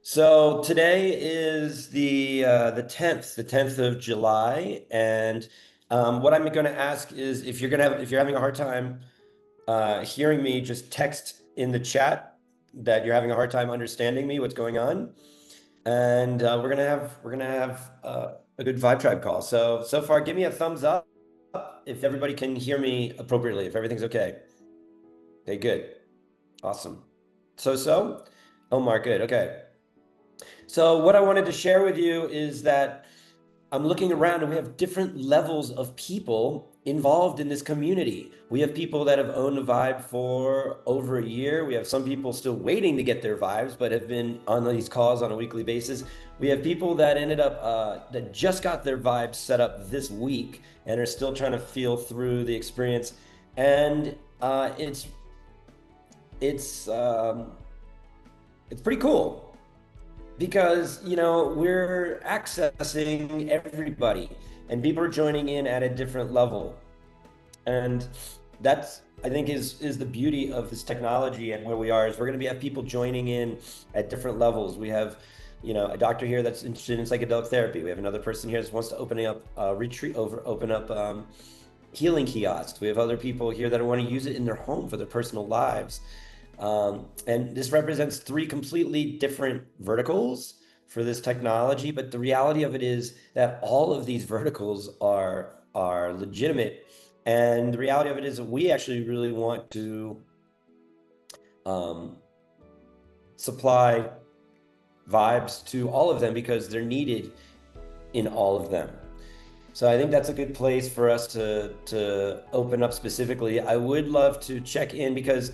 So today is the 10th of July, and what I'm going to ask is if you're having a hard time hearing me, just text in the chat that you're having a hard time understanding me, what's going on, and we're gonna have a good Vibe Tribe call. So far, give me a thumbs up if everybody can hear me appropriately, if everything's okay. Okay, good, awesome. So, Omar, good, okay. So what I wanted to share with you is that I'm looking around and we have different levels of people involved in this community. We have people that have owned a Vibe for over a year. We have some people still waiting to get their Vibes, but have been on these calls on a weekly basis. We have people that ended up, that just got their Vibes set up this week and are still trying to feel through the experience. And it's pretty cool because we're accessing everybody and people are joining in at a different level, and that's, I think, is the beauty of this technology. And where we are is we're going to have people joining in at different levels. We have a doctor here that's interested in psychedelic therapy. We have another person here that wants to open up healing kiosks. We have other people here that want to use it in their home for their personal lives. And this represents three completely different verticals for this technology, but the reality of it is that all of these verticals are legitimate. And the reality of it is that we actually really want to supply vibes to all of them because they're needed in all of them. So I think that's a good place for us to open up specifically. I would love to check in because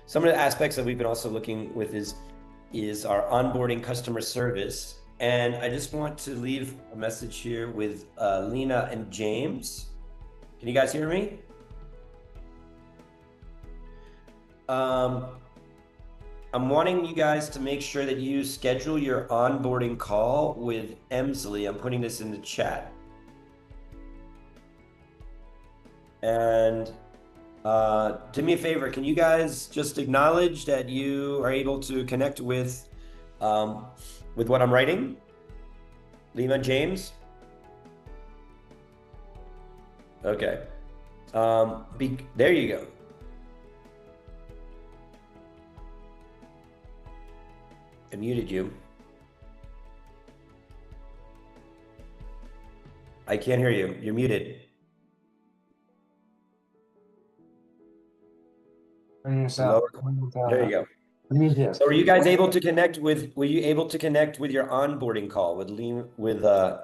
some of the aspects that we've been also looking with is our onboarding customer service. And I just want to leave a message here with Lena and James. Can you guys hear me? I'm wanting you guys to make sure that you schedule your onboarding call with Emsley. I'm putting this in the chat. And do me a favor, can you guys just acknowledge that you are able to connect with what I'm writing? Lena, James? Okay. There you go. I muted you. I can't hear you. You're muted. Lower. There you go. So were you able to connect with your onboarding call with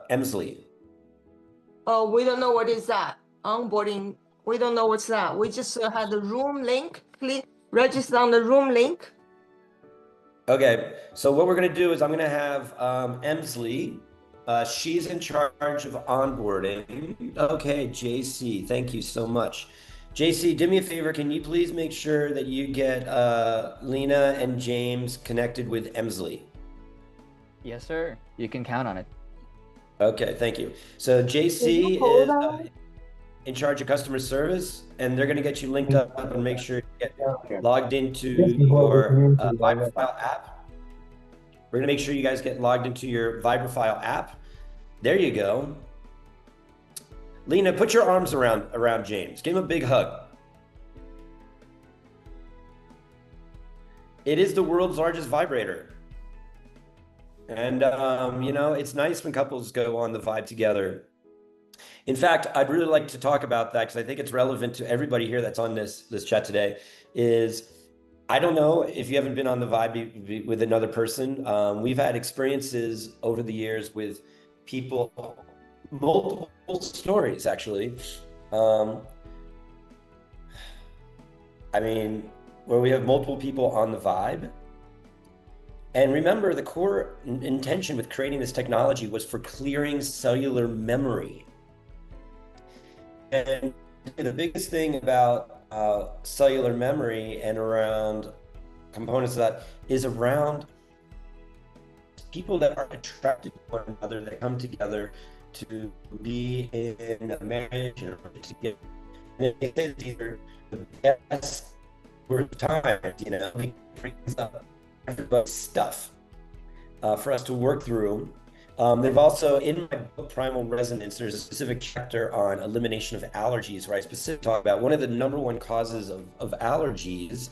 Emsley? Oh, we don't know what is that. Onboarding, we don't know what's that. We just had the room link. Click register on the room link. Okay, so what we're gonna do is I'm gonna have Emsley. She's in charge of onboarding. Okay, JC, thank you so much. JC, do me a favor. Can you please make sure that you get Lena and James connected with Emsley? Yes, sir. You can count on it. Okay, thank you. So JC is in charge of customer service, and they're going to get you linked up and make sure you get logged into your Vibrational app. We're going to make sure you guys get logged into your Vibrational app. There you go. Lena, put your arms around James. Give him a big hug. It is the world's largest vibrator. And, it's nice when couples go on the vibe together. In fact, I'd really like to talk about that because I think it's relevant to everybody here that's on this chat today. I don't know if you haven't been on the vibe with another person. We've had experiences over the years with people, multiple stories actually. Where we have multiple people on the vibe. And remember, the core intention with creating this technology was for clearing cellular memory. And the biggest thing about cellular memory and around components of that is around people that are attracted to one another, that come together to be in a marriage or to get, and it's either the best worth time, it brings up everybody's stuff. for us to work through. They've also, in my book, Primal Resonance, there's a specific chapter on elimination of allergies where I specifically talk about one of the #1 causes of allergies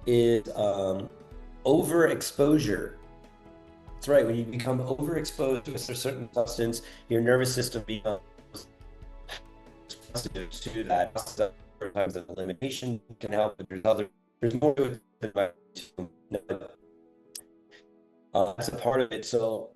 is overexposure. That's right. When you become overexposed to a certain substance, your nervous system becomes sensitive to that. Sometimes an elimination can help, but there's more to it than that's a part of it. So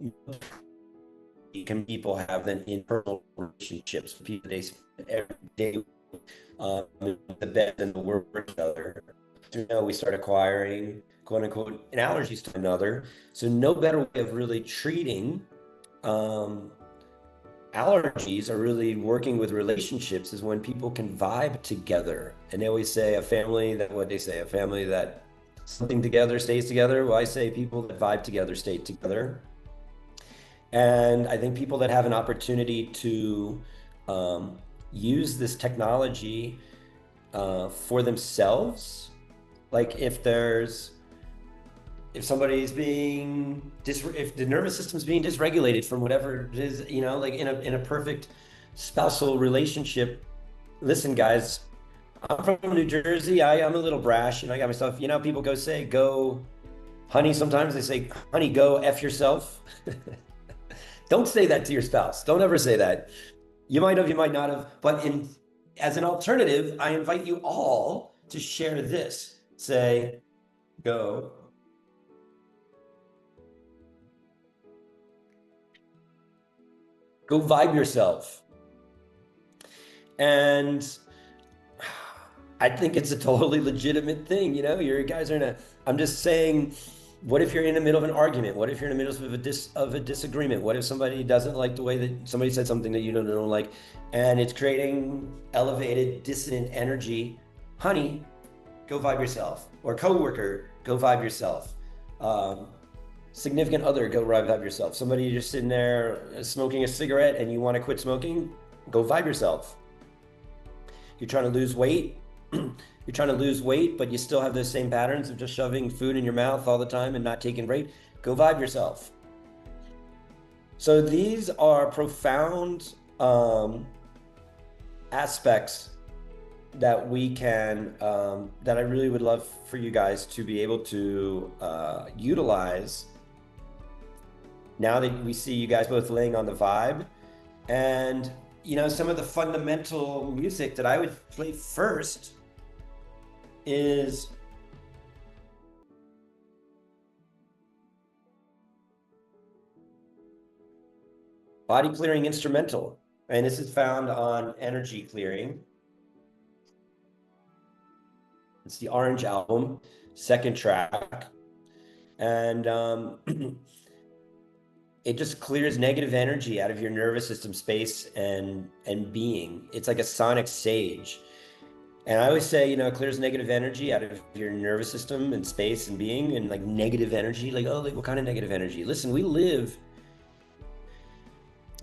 can people have then internal relationships with people they spend every day the bed and the work with each other. So now we start acquiring quote unquote allergies to another. So no better way of really treating allergies or really working with relationships is when people can vibe together. And they always say a family that something together stays together. Well, I say people that vibe together stay together. And I think people that have an opportunity to use this technology for themselves, like if somebody's if the nervous system's being dysregulated from whatever it is, like in a perfect spousal relationship. Listen, guys, I'm from New Jersey. I'm a little brash, and I got myself. People go, honey. Sometimes they say, honey, go F yourself. Don't say that to your spouse. Don't ever say that. You might have, you might not have, but as an alternative, I invite you all to share this. Say, go. Go vibe yourself. And I think it's a totally legitimate thing. You guys are I'm just saying, what if you're in the middle of an argument? What if you're in the middle of a disagreement? What if somebody doesn't like the way that somebody said something that you don't like, and it's creating elevated dissonant energy? Honey, go vibe yourself. Or coworker, go vibe yourself. Significant other, go vibe yourself. Somebody just sitting there smoking a cigarette and you want to quit smoking, go vibe yourself. You're trying to lose weight. You're trying to lose weight, but you still have those same patterns of just shoving food in your mouth all the time and not taking a break. Go vibe yourself. So these are profound aspects that we can, that I really would love for you guys to be able to utilize now that we see you guys both laying on the vibe. And, some of the fundamental music that I would play first is body clearing instrumental. And this is found on Energy Clearing. It's the Orange album, second track. And it just clears negative energy out of your nervous system, space, and being. It's like a sonic sage. And I always say, it clears negative energy out of your nervous system and space and being, and like negative energy, like what kind of negative energy? Listen, there's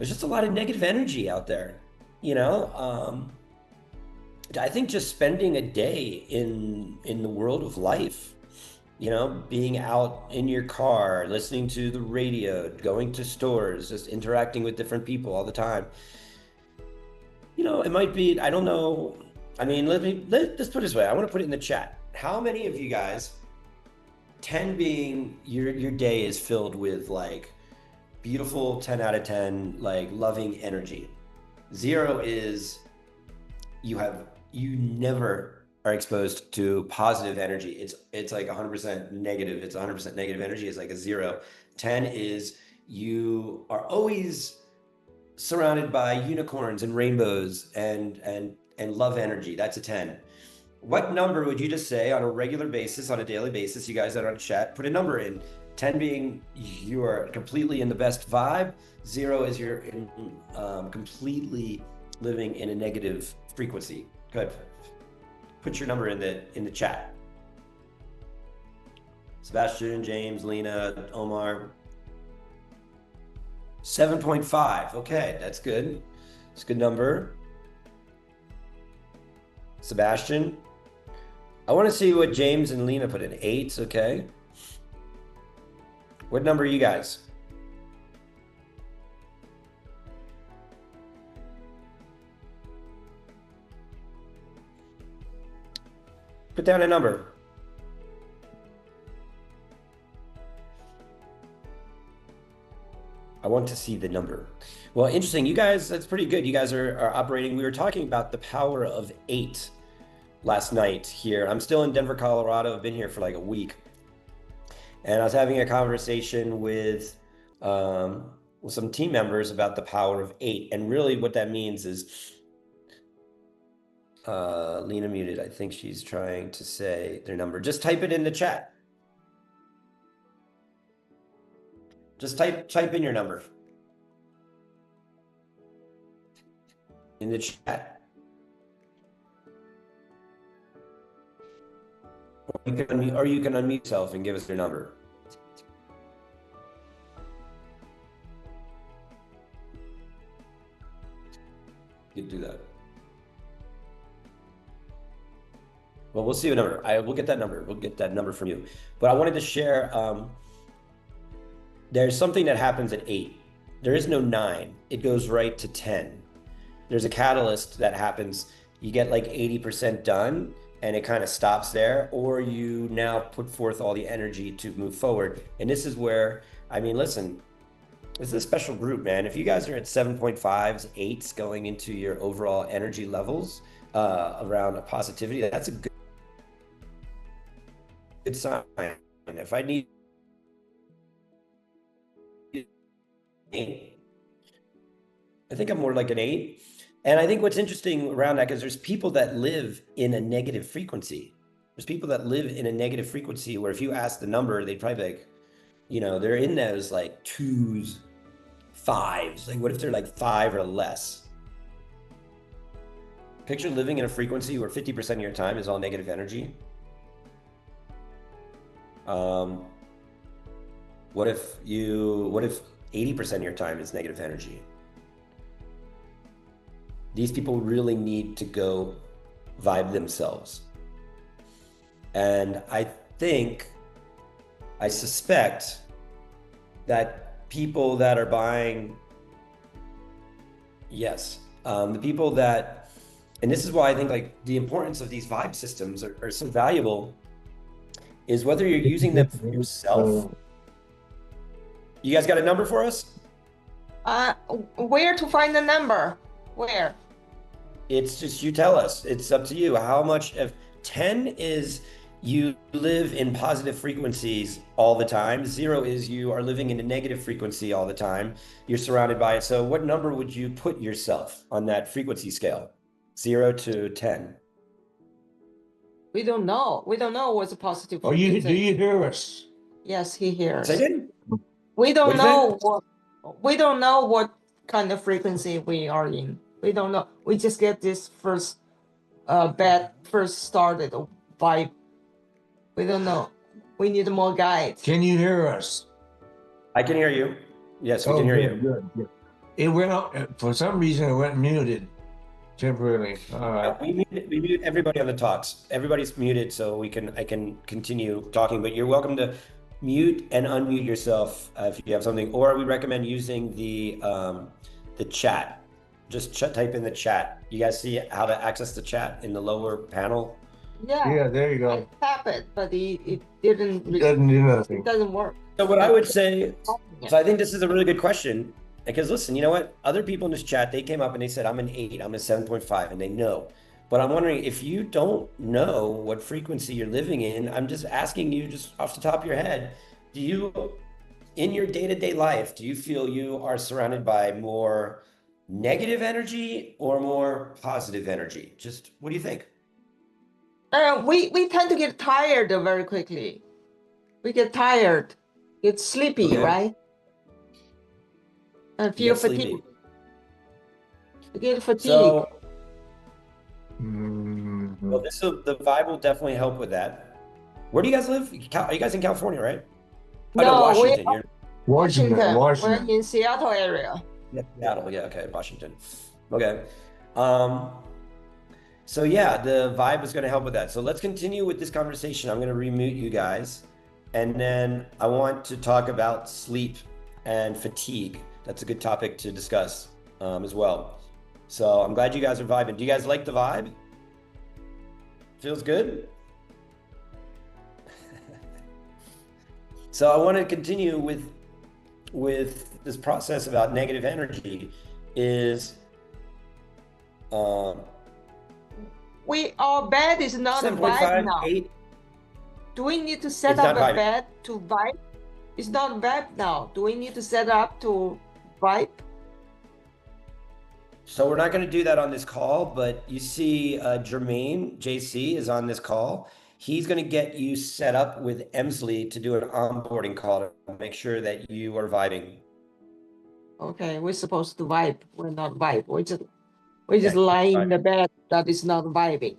just a lot of negative energy out there, I think just spending a day in the world of life, being out in your car, listening to the radio, going to stores, just interacting with different people all the time. It might be, I don't know. I mean, let's put it this way. I want to put it in the chat. How many of you guys, 10 being your day is filled with like beautiful 10 out of 10, like loving energy. 0 is you never are exposed to positive energy. It's like 100% negative. It's 100% negative energy. It's like a 0. 10 is you are always surrounded by unicorns and rainbows and love energy. That's a 10. What number would you just say on a regular basis, on a daily basis? You guys that are on chat, put a number in. 10 being you are completely in the best vibe. 0 is you're completely living in a negative frequency. Good. Put your number in the chat. Sebastian, James, Lena, Omar. 7.5. Okay, that's good. It's a good number. Sebastian. I want to see what James and Lena put in. 8. Okay. What number are you guys? Put down a number. I want to see the number. Well, interesting. You guys, that's pretty good. You guys are operating. We were talking about the power of 8 last night here. I'm still in Denver, Colorado. I've been here for like a week. And I was having a conversation with some team members about the power of 8. And really what that means is, Lena muted. I think she's trying to say their number. Just type it in the chat. Just type in your number in the chat. Or you can unmute yourself and give us your number. You can do that. Well, we'll see what number. We'll get that number. We'll get that number from you. But I wanted to share. There's something that happens at 8. There is no 9. It goes right to 10. There's a catalyst that happens. You get like 80% done and it kind of stops there, or you now put forth all the energy to move forward. And this is where, I mean, listen, this is a special group, man. If you guys are at 7.5s, 8s going into your overall energy levels around a positivity, that's a good sign. And if I need 8. I think I'm more like an 8. And I think what's interesting around that, because there's people that live in a negative frequency. There's people that live in a negative frequency where if you ask the number, they'd probably be like, you know, they're in those like 2s, 5s. Like what if they're like 5 or less? Picture living in a frequency where 50% of your time is all negative energy. What if 80% of your time is negative energy? These people really need to go vibe themselves. And I suspect that people that are buying, the people that, and this is why I think like the importance of these vibe systems are so valuable, is whether you're using them for yourself. You guys got a number for us? Where to find the number? Where? It's just, you tell us. It's up to you. How much of 10 is you live in positive frequencies all the time. 0 is you are living in a negative frequency all the time. You're surrounded by it. So what number would you put yourself on that frequency scale? 0 to 10. We don't know. We don't know what's a positive. Do you hear us? Yes, he hears. Say again? We don't What know we don't know what kind of frequency we are in. We don't know. We just get this first started vibe. We don't know. We need more guides. Can you hear us? I can hear you. Yes, we can hear you. Good. It went out, for some reason it went muted temporarily. We mute everybody on the talks. Everybody's muted, so I can continue talking, but you're welcome to mute and unmute yourself if you have something, or we recommend using the chat. Just type in the chat. You guys see how to access the chat in the lower panel? Yeah, there you go. I tap it, but it didn't. It doesn't do nothing. It doesn't work. So what I would say, so I think this is a really good question, because listen, you know what? Other people in this chat, they came up and they said, I'm an 8, I'm a 7.5, and they know. But I'm wondering if you don't know what frequency you're living in, I'm just asking you just off the top of your head, do you, in your day-to-day life, do you feel you are surrounded by more negative energy or more positive energy? Just, what do you think? We tend to get tired very quickly. We get tired, get sleepy, Okay. right? And feel fatigued. We get fatigued. So, Mhm. well, the vibe will definitely help with that. Where do you guys live? Are you guys in California, right? Oh, No, Washington. we're You're Washington. We're in Seattle area. Seattle. Yeah, okay, Washington. Okay. So yeah, the vibe is going to help with that. So let's continue with this conversation. I'm going to remute you guys. And then I want to talk about sleep and fatigue. That's a good topic to discuss as well. So I'm glad you guys are vibing. Do you guys like the vibe? Feels good? So I want to continue with this process about negative energy is Our bed is not a vibe 7.5, now. 8. Do we need to set It's up not a vibing. bed to vibe? It's not vibe now. Do we need to set up to vibe? So we're not going to do that on this call, but you see Jermaine, JC, is on this call. He's going to get you set up with Emsley to do an onboarding call to make sure that you are vibing. Okay, we're supposed to vibe. We're not vibe. We're just lying in the bed that is not vibing.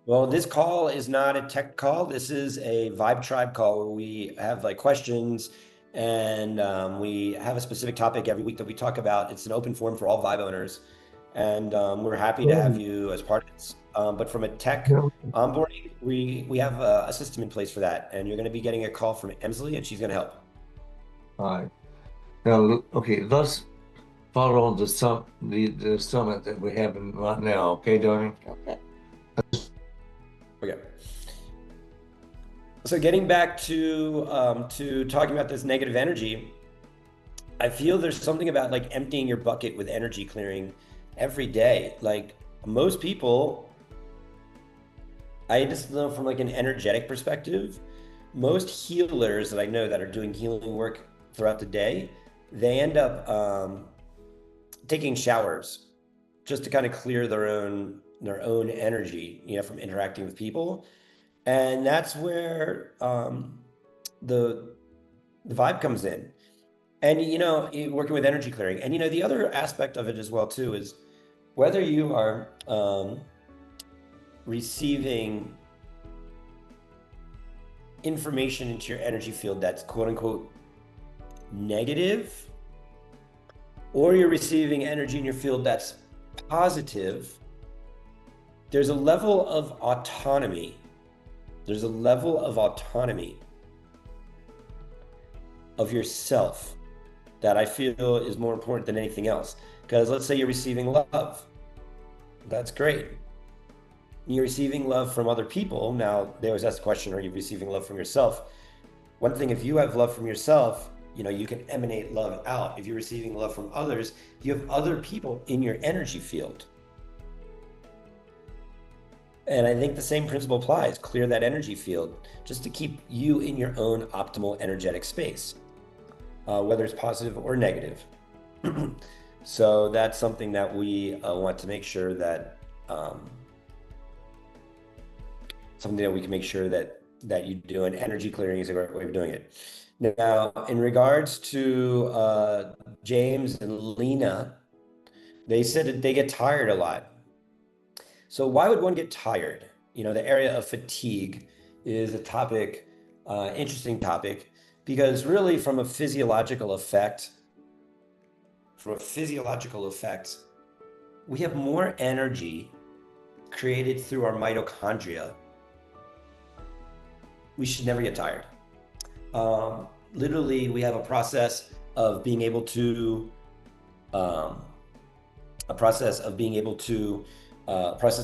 Well, this call is not a tech call. This is a VIBETRIBE call where we have like questions and we have a specific topic every week that we talk about. It's an open forum for all Vibe owners. And we're happy to have you as part of this. But from a tech onboarding, we have a system in place for that. And you're going to be getting a call from Emsley and she's going to help. All right. Now, okay, let's follow the summit that we're having right now. Okay, darling? Okay. Okay. So getting back to talking about this negative energy, I feel there's something about like emptying your bucket with energy clearing every day. Like most people, I just know from like an energetic perspective, most healers that I know that are doing healing work throughout the day, they end up taking showers just to kind of clear their own energy, you know, from interacting with people. And that's where the vibe comes in. And, you know, working with energy clearing. And, you know, the other aspect of it as well, too, is whether you are receiving information into your energy field that's quote unquote negative, or you're receiving energy in your field that's positive, there's a level of autonomy. There's a level of autonomy of yourself that I feel is more important than anything else. Because let's say you're receiving love. That's great. You're receiving love from other people. Now, they always ask the question, are you receiving love from yourself? One thing, if you have love from yourself, you know, you can emanate love out. If you're receiving love from others, you have other people in your energy field. And I think the same principle applies. Clear that energy field just to keep you in your own optimal energetic space, whether it's positive or negative. So that's something that we want to make sure that we can make sure that you do, and energy clearing is a great way of doing it. Now, in regards to James and Lena, they said that they get tired a lot. So why would one get tired? You know, the area of fatigue is a topic, interesting topic, because really from a physiological effect, we have more energy created through our mitochondria. We should never get tired. Literally, we have a process of being able to, a process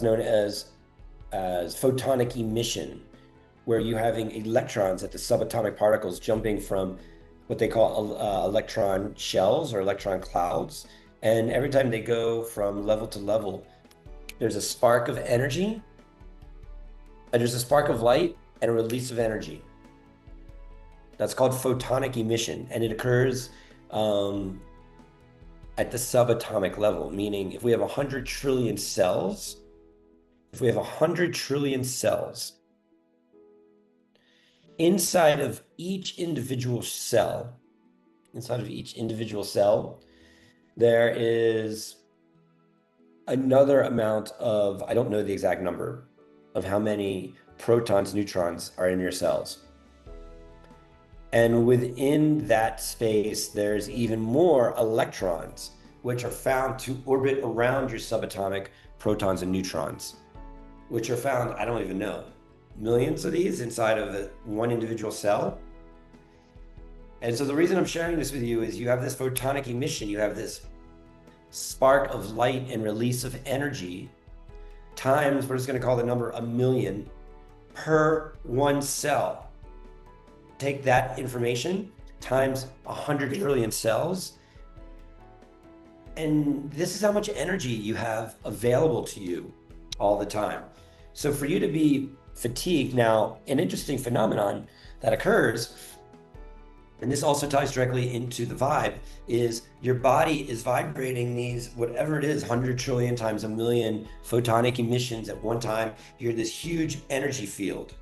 known as photonic emission, where you're having electrons at the subatomic particles jumping from what they call electron shells or electron clouds. And every time they go from level to level, there's a spark of energy, and there's a spark of light and a release of energy. That's called photonic emission, and it occurs at the subatomic level, meaning if we have 100 trillion cells, inside of each individual cell, there is another amount of, I don't know the exact number of how many protons, neutrons are in your cells. And within that space, there's even more electrons, which are found to orbit around your subatomic protons and neutrons, which are found, I don't even know, millions of these inside of one individual cell. And so the reason I'm sharing this with you is you have this photonic emission, you have this spark of light and release of energy times, we're just going to call the number 1,000,000 per one cell. Take that information times 100 trillion cells, and this is how much energy you have available to you all the time. So for you to be fatigued, now an interesting phenomenon that occurs, and this also ties directly into the vibe, is your body is vibrating these, whatever it is, 100 trillion times 1,000,000 photonic emissions at one time. You're this huge energy field.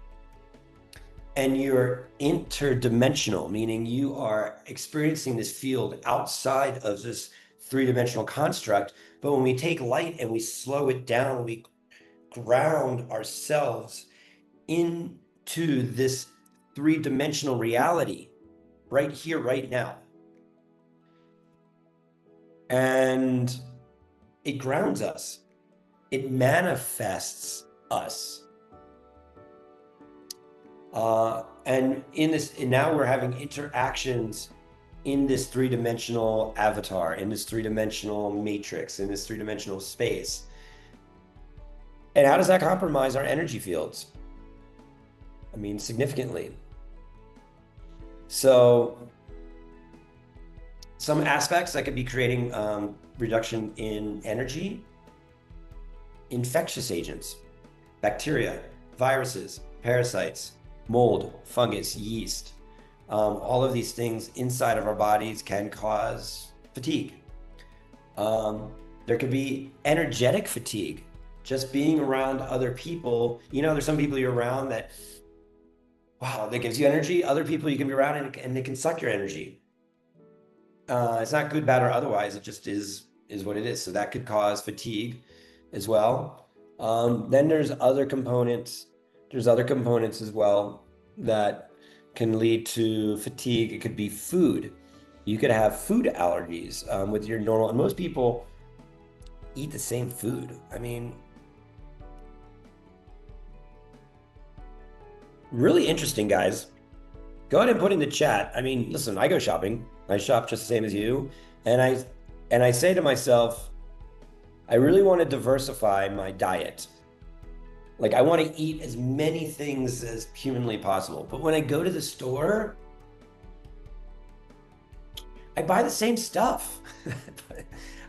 And you're interdimensional, meaning you are experiencing this field outside of this three-dimensional construct. But when we take light and we slow it down, we ground ourselves into this three-dimensional reality right here, right now. And it grounds us. It manifests us. And now we're having interactions in this three-dimensional avatar, in this three-dimensional matrix, in this three-dimensional space. And how does that compromise our energy fields? I mean, significantly. So some aspects that could be creating reduction in energy: infectious agents, bacteria, viruses, parasites, mold, fungus, yeast. All of these things inside of our bodies can cause fatigue. There could be energetic fatigue, just being around other people. You know, there's some people you're around that, wow, that gives you energy. Other people you can be around and they can suck your energy. It's not good, bad, or otherwise. It just is what it is. So that could cause fatigue as well. Then there's other components. There's other components as well that can lead to fatigue. It could be food. You could have food allergies with your normal, and most people eat the same food. I mean, really interesting, guys. Go ahead and put in the chat. I mean, listen, I go shopping. I shop just the same as you. And I say to myself, I really want to diversify my diet. Like, I want to eat as many things as humanly possible. But when I go to the store, I buy the same stuff.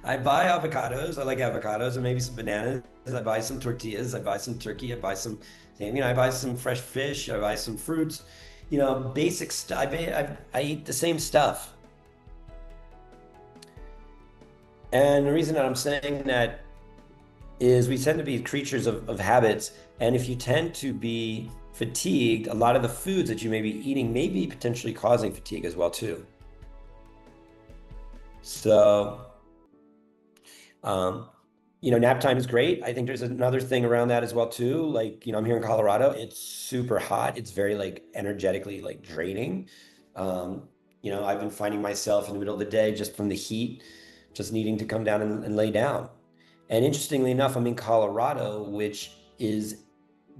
I buy avocados. I like avocados and maybe some bananas. I buy some tortillas. I buy some turkey. I buy some, I buy some fresh fish. I buy some fruits. Basic stuff. I eat the same stuff. And the reason that I'm saying that is we tend to be creatures of habits. And if you tend to be fatigued, a lot of the foods that you may be eating may be potentially causing fatigue as well too. So, nap time is great. I think there's another thing around that as well too. Like, I'm here in Colorado, it's super hot. It's very energetically draining. I've been finding myself in the middle of the day just from the heat, just needing to come down and lay down. And interestingly enough, I'm in Colorado, which is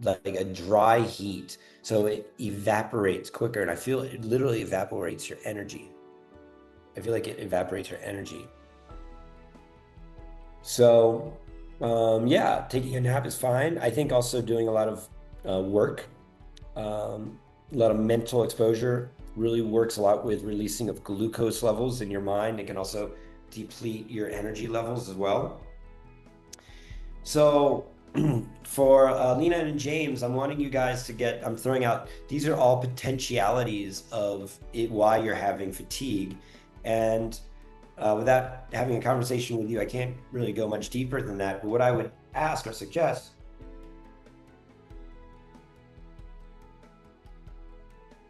like a dry heat. So it evaporates quicker. And I feel it literally evaporates your energy. I feel like it evaporates your energy. So, taking a nap is fine. I think also doing a lot of work, a lot of mental exposure really works a lot with releasing of glucose levels in your mind. It can also deplete your energy levels as well. So for Lena and James, I'm wanting you guys to I'm throwing out, these are all potentialities of why you're having fatigue. And without having a conversation with you, I can't really go much deeper than that. But what I would ask or suggest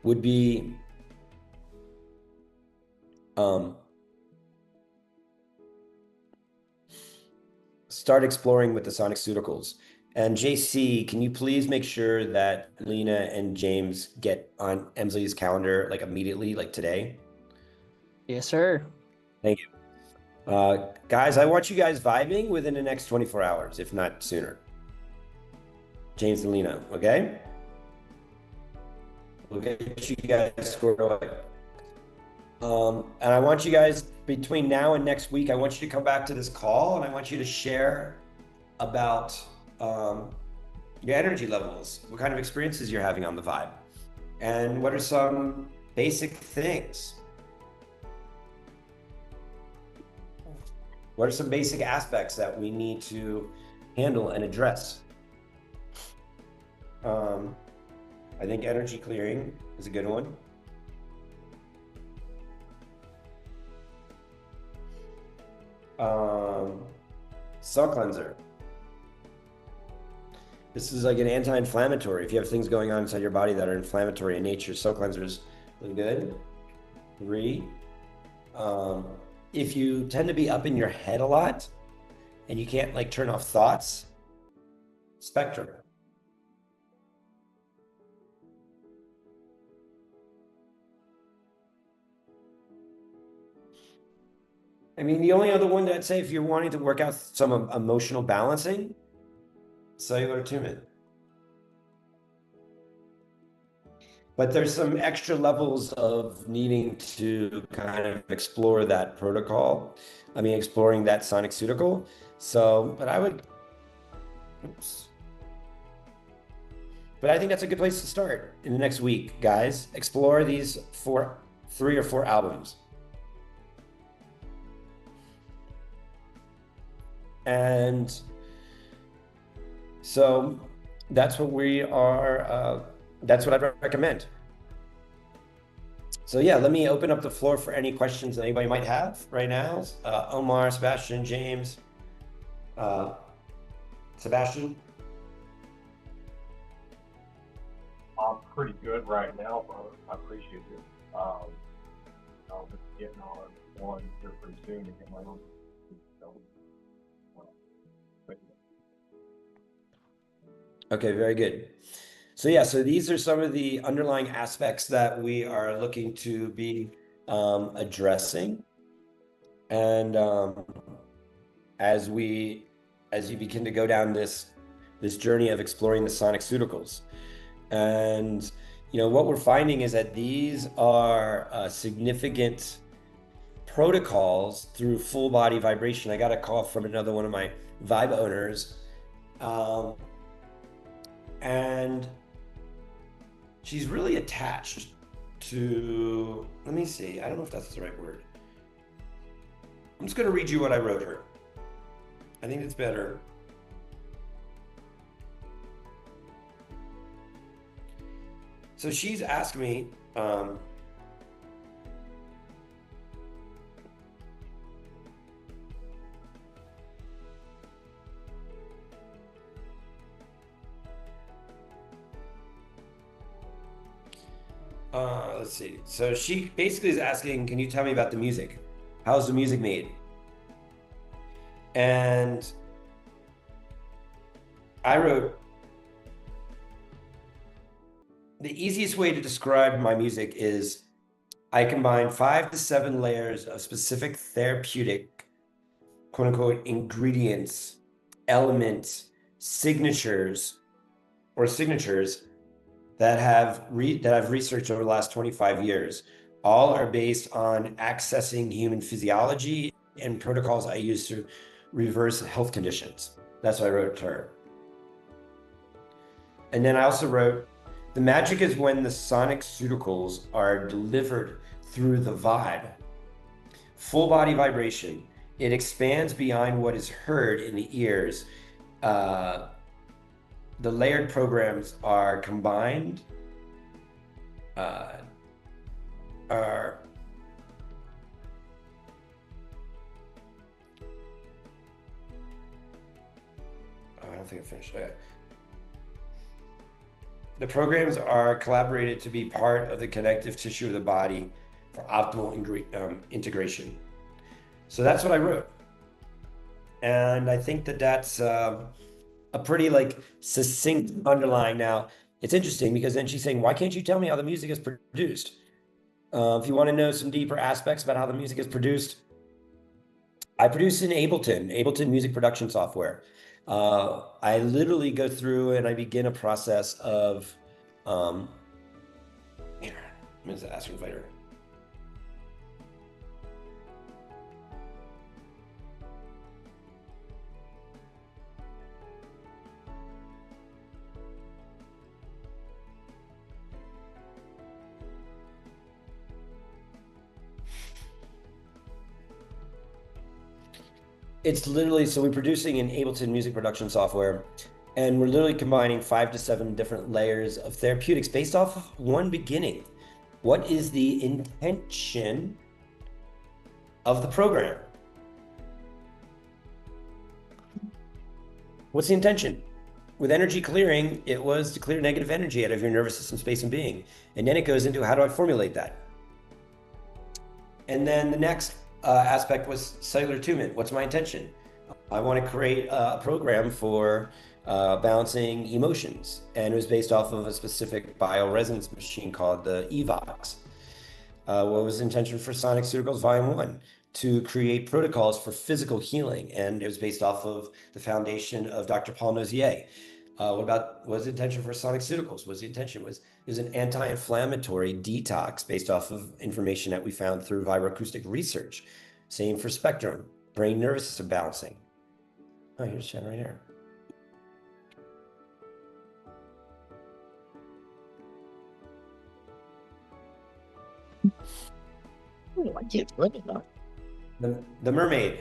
would be start exploring with the Sonic-Ceuticals. And JC, can you please make sure that Lena and James get on Emsley's calendar immediately, today? Yes, sir. Thank you. Guys, I want you guys vibing within the next 24 hours, if not sooner. James and Lena, okay? We'll get you guys squared away. And I want you guys, between now and next week, I want you to come back to this call and I want you to share about your energy levels, what kind of experiences you're having on the Vibe, and what are some basic things. What are some basic aspects that we need to handle and address? I think energy clearing is a good one. Cell cleanser. This is like an anti-inflammatory. If you have things going on inside your body that are inflammatory in nature, cell cleansers look good. 3. If you tend to be up in your head a lot and you can't like turn off thoughts, spectrum. I mean, the only other one that I'd say if you're wanting to work out some emotional balancing, cellular attunement. But there's some extra levels of needing to kind of explore that protocol. I mean, exploring that Sonic-Ceutical. So, but I would, oops. But I think that's a good place to start in the next week, guys. Explore these 3 or 4 albums. And so that's what we are, that's what I recommend. So yeah, let me open up the floor for any questions that anybody might have right now. Omar, Sebastian, James, Sebastian. I'm pretty good right now, brother. I appreciate you. I'll be getting on one here pretty soon to get my own. Okay, very good. So yeah, so these are some of the underlying aspects that we are looking to be addressing. And as you begin to go down this journey of exploring the Sonic-Ceuticals. And you know what we're finding is that these are significant protocols through full body vibration. I got a call from another one of my Vibe owners. And she's really attached to, let me see, I don't know if that's the right word. I'm just going to read you what I wrote her. I think it's better. So she's asked me, let's see. So she basically is asking, can you tell me about the music? How's the music made? And I wrote, the easiest way to describe my music is I combine 5 to 7 layers of specific therapeutic, quote unquote, ingredients, elements, signatures that I've researched over the last 25 years. All are based on accessing human physiology and protocols I use to reverse health conditions. That's what I wrote to her. And then I also wrote, the magic is when the Sonic-Ceuticals are delivered through the Vibe. Full body vibration. It expands beyond what is heard in the ears. The layered programs are combined, I don't think I finished that. The programs are collaborated to be part of the connective tissue of the body for optimal integration. So that's what I wrote. And I think that that's a pretty like succinct underlying. Now, it's interesting because then she's saying, why can't you tell me how the music is produced? If you want to know some deeper aspects about how the music is produced, I produce in Ableton music production software. I literally go through and I begin a process of I'm just asking if later. It's literally, so we're producing in Ableton music production software, and we're literally combining 5 to 7 different layers of therapeutics based off of one beginning. What is the intention of the program? What's the intention? With energy clearing, it was to clear negative energy out of your nervous system, space, and being. And then it goes into how do I formulate that? And then the next aspect was cellular attunement. What's my intention? I want to create a program for balancing emotions. And it was based off of a specific bioresonance machine called the V.I.B.E.S. What was the intention for Sonic-Ceuticals Volume 1? To create protocols for physical healing. And it was based off of the foundation of Dr. Paul Nozier. What was the intention for Sonic-Ceuticals? It was an anti-inflammatory detox based off of information that we found through vibroacoustic research. Same for Spectrum, brain nervous system balancing. Oh, here's Shannon right here. The mermaid.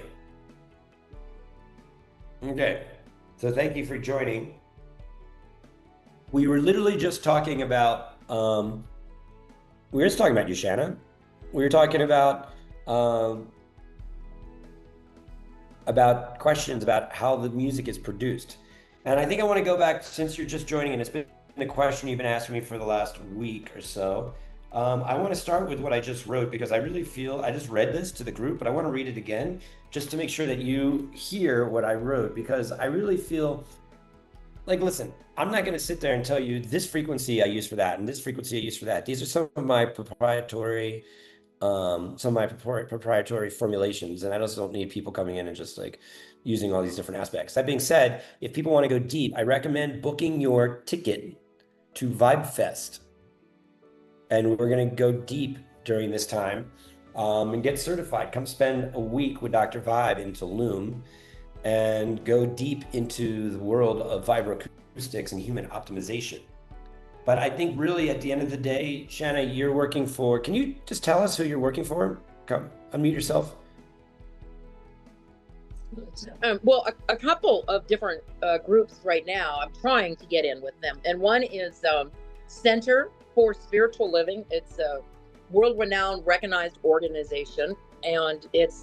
Okay, so thank you for joining. We were literally just talking about, we were just talking about you, Shanna. We were talking about questions about how the music is produced. And I think I want to go back, since you're just joining, and it's been a question you've been asking me for the last week or so. I want to start with what I just wrote, because I really feel, I just read this to the group, but I want to read it again just to make sure that you hear what I wrote, because I really feel like, listen, I'm not going to sit there and tell you this frequency I use for that and this frequency I use for that. These are some of my proprietary formulations, and I just don't need people coming in and just like using all these different aspects. That being said, if people want to go deep, I recommend booking your ticket to VIBE.Fest. And we're going to go deep during this time and get certified. Come spend a week with Dr. Vibe in Tulum and go deep into the world of vibroacoustics and human optimization. But I think really at the end of the day, Shanna, you're working for, can you just tell us who you're working for? Come, unmute yourself. Well, a couple of different groups right now. I'm trying to get in with them. And one is Center for Spiritual Living. It's a world-renowned, recognized organization. And it's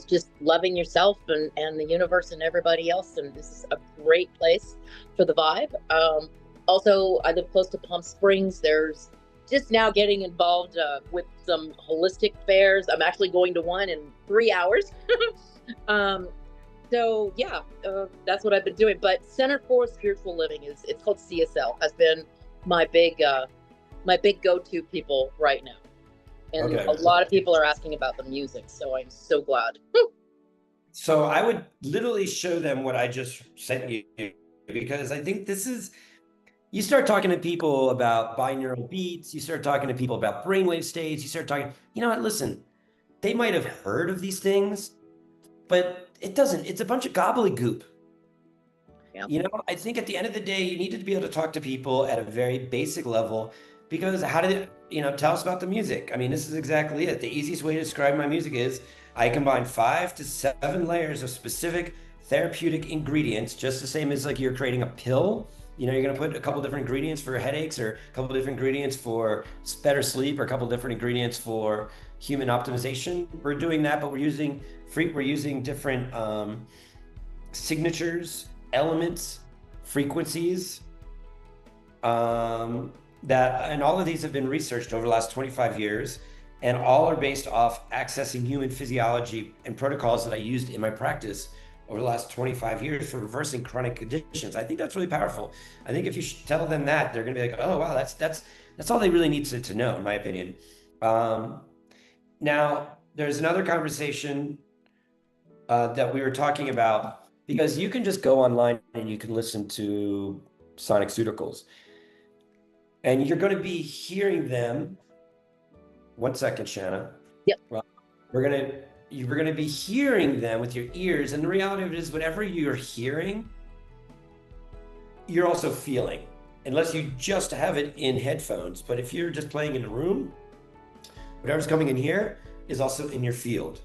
just loving yourself and the universe and everybody else. And this is a great place for the vibe. Also, I live close to Palm Springs. There's just now getting involved with some holistic fairs. I'm actually going to one in 3 hours. So yeah, that's what I've been doing. But Center for Spiritual Living it's called CSL, has been my big go-to people right now. And Okay. a lot of people are asking about the music, so I'm so glad. So I would literally show them what I just sent you, because I think this is, you start talking to people about binaural beats, you start talking to people about brainwave states, you start talking, you know what, listen, they might have heard of these things, but it's a bunch of gobbledygook. Yeah. You know, I think at the end of the day, you need to be able to talk to people at a very basic level, because how did it, tell us about the music. I mean, this is exactly it. The easiest way to describe my music is I combine 5 to 7 layers of specific therapeutic ingredients, just the same as like you're creating a pill. You're going to put a couple different ingredients for headaches, or a couple different ingredients for better sleep, or a couple different ingredients for human optimization. We're doing that, but we're using different signatures, elements, frequencies, and all of these have been researched over the last 25 years, and all are based off accessing human physiology and protocols that I used in my practice over the last 25 years for reversing chronic conditions. I think that's really powerful. I think if you tell them that, they're going to be like, oh, wow, that's all they really need to know, in my opinion. Now, there's another conversation that we were talking about, because you can just go online and you can listen to Sonic-Ceuticals. And you're going to be hearing them. 1 second, Shanna. Yep. Well, we're going to be hearing them with your ears. And the reality of it is, whatever you're hearing, you're also feeling, unless you just have it in headphones. But if you're just playing in a room, whatever's coming in here is also in your field.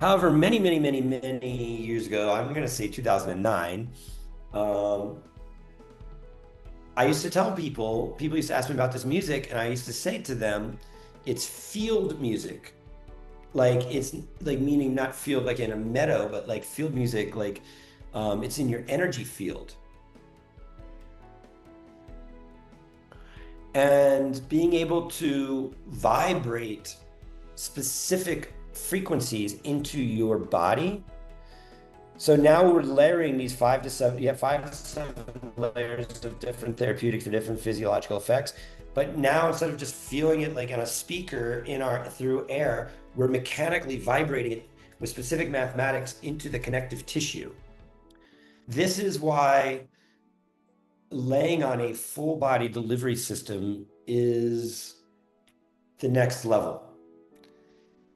However, many years ago, I'm going to say 2009, I used to tell people used to ask me about this music, and I used to say to them, it's field music. Like, it's like, meaning not field like in a meadow, but like field music, like it's in your energy field. And being able to vibrate specific frequencies into your body. So now we're layering these 5 to 7, you have 5 to 7 layers of different therapeutics or different physiological effects. But now, instead of just feeling it like on a speaker through air, we're mechanically vibrating it with specific mathematics into the connective tissue. This is why laying on a full body delivery system is the next level.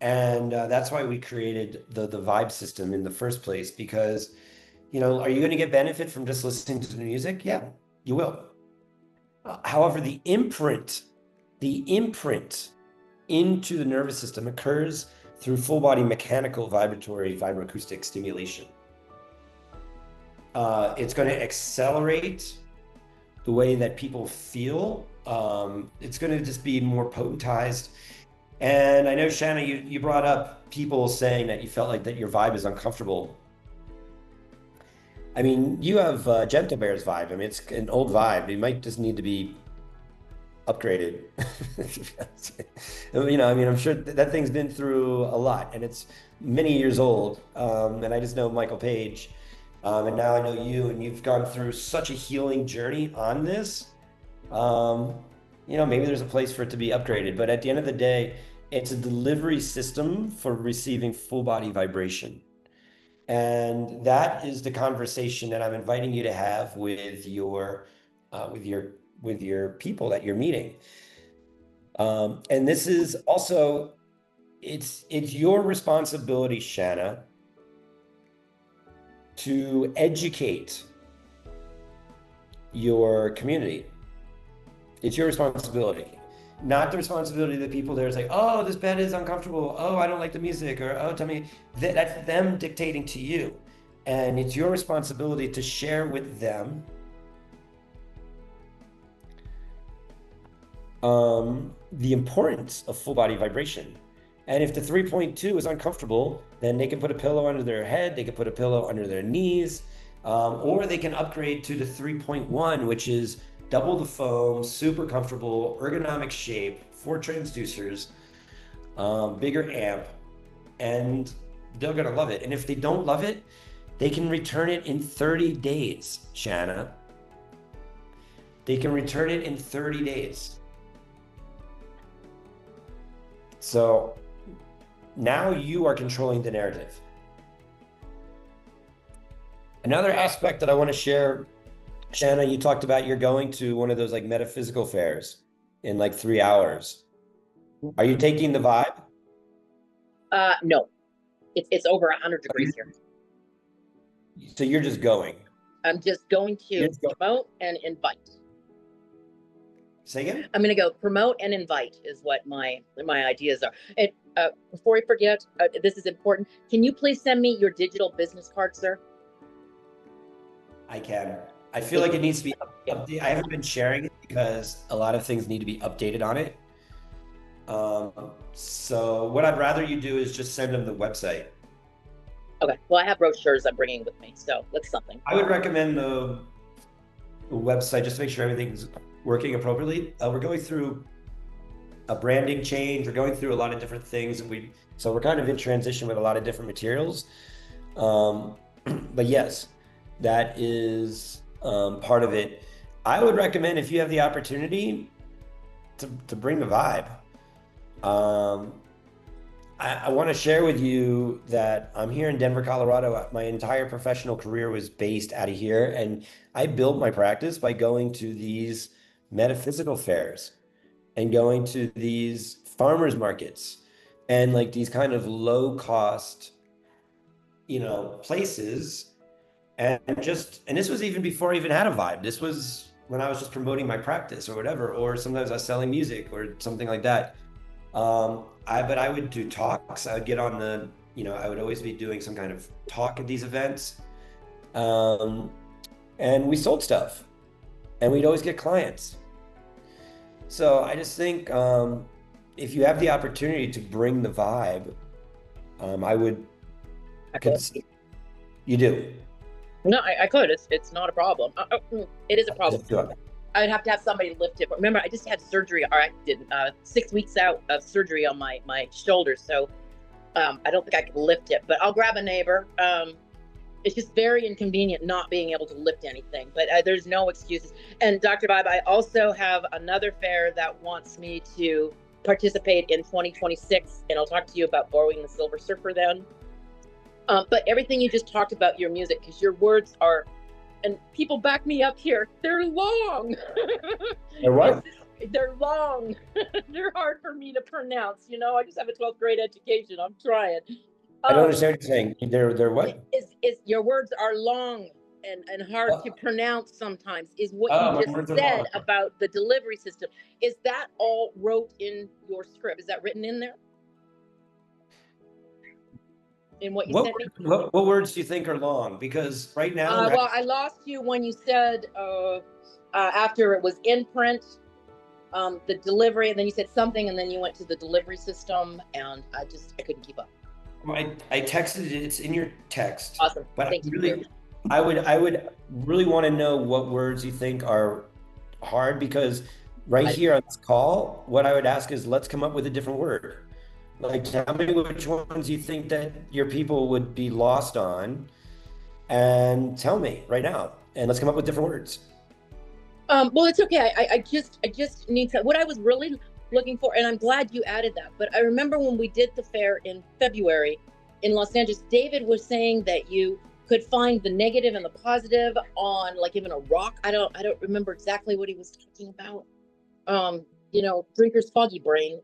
And that's why we created the V.I.B.E system in the first place, because, are you going to get benefit from just listening to the music? Yeah, you will. However, the imprint into the nervous system occurs through full body mechanical vibratory vibroacoustic stimulation. It's going to accelerate the way that people feel. It's going to just be more potentized. And I know, Shanna, you brought up people saying that you felt like that your vibe is uncomfortable. I mean, you have Gentle Bear's vibe. I mean, it's an old vibe. It might just need to be upgraded. I'm sure that thing's been through a lot, and it's many years old. And I just know Michael Page, and now I know you, and you've gone through such a healing journey on this. Maybe there's a place for it to be upgraded, but at the end of the day, it's a delivery system for receiving full body vibration. And that is the conversation that I'm inviting you to have with your people that you're meeting. And this is also, it's your responsibility, Shanna, to educate your community. It's your responsibility, not the responsibility of the people there. It's like, oh, this bed is uncomfortable. Oh, I don't like the music. Or, oh, tell me. That's them dictating to you. And it's your responsibility to share with them the importance of full body vibration. And if the 3.2 is uncomfortable, then they can put a pillow under their head. They can put a pillow under their knees, or they can upgrade to the 3.1, which is double the foam, super comfortable, ergonomic shape, 4 transducers, bigger amp, and they're gonna love it. And if they don't love it, they can return it in 30 days, Shanna. They can return it in 30 days. So now you are controlling the narrative. Another aspect that I want to share, Shanna, you talked about you're going to one of those like metaphysical fairs in like 3 hours. Are you taking the vibe? No, it's over 100 degrees here. So you're just going. I'm just going to promote and invite. Say again? I'm going to go promote and invite is what my ideas are. And before I forget, this is important. Can you please send me your digital business card, sir? I can. I feel like it needs to be updated. I haven't been sharing it because a lot of things need to be updated on it. So what I'd rather you do is just send them the website. Okay. Well, I have brochures I'm bringing with me, so that's something. I would recommend the website just to make sure everything's working appropriately. We're going through a branding change. We're going through a lot of different things, and so we're kind of in transition with a lot of different materials. But yes, that is part of it. I would recommend, if you have the opportunity, to bring the vibe. I want to share with you that I'm here in Denver, Colorado. My entire professional career was based out of here, and I built my practice by going to these metaphysical fairs and going to these farmers markets and like these kind of low cost, you know, places. And this was even before I even had a vibe. This was when I was just promoting my practice or whatever, or sometimes I was selling music or something like that. But I would do talks. I would get on the, you know, I would always be doing some kind of talk at these events. And we sold stuff and we'd always get clients. So I just think if you have the opportunity to bring the vibe, I would consider. You do. No, I could. It's not a problem. It is a problem. I'd have to have somebody lift it. Remember, I just had surgery, or I did 6 weeks out of surgery on my shoulder, so I don't think I can lift it. But I'll grab a neighbor. It's just very inconvenient not being able to lift anything. But there's no excuses. And Dr. V.I.B.E, I also have another fair that wants me to participate in 2026, and I'll talk to you about borrowing the Silver Surfer then. But everything you just talked about your music, because your words are, and people back me up here, they're long. They're what? They're long. They're hard for me to pronounce. You know, I just have a 12th grade education. I'm trying. I don't understand what you're saying. They're what? Is your words are long and hard to pronounce sometimes, is what you just said about the delivery system. Is that all wrote in your script? Is that written in there? In what you sent me? What words do you think are long? Because right now, well, I lost you when you said after it was in print, the delivery, and then you said something, and then you went to the delivery system, and I couldn't keep up. I texted it. It's in your text. Awesome. But Thank you. really, I would really want to know what words you think are hard, because right here on this call, what I would ask is, let's come up with a different word. Like, tell me which ones you think that your people would be lost on, and tell me right now, and let's come up with different words. Well, it's okay. I just need to, what I was really looking for, and I'm glad you added that, but I remember when we did the fair in February in Los Angeles, David was saying that you could find the negative and the positive on, like, even a rock. I don't remember exactly what he was talking about. You know, drinker's foggy brain.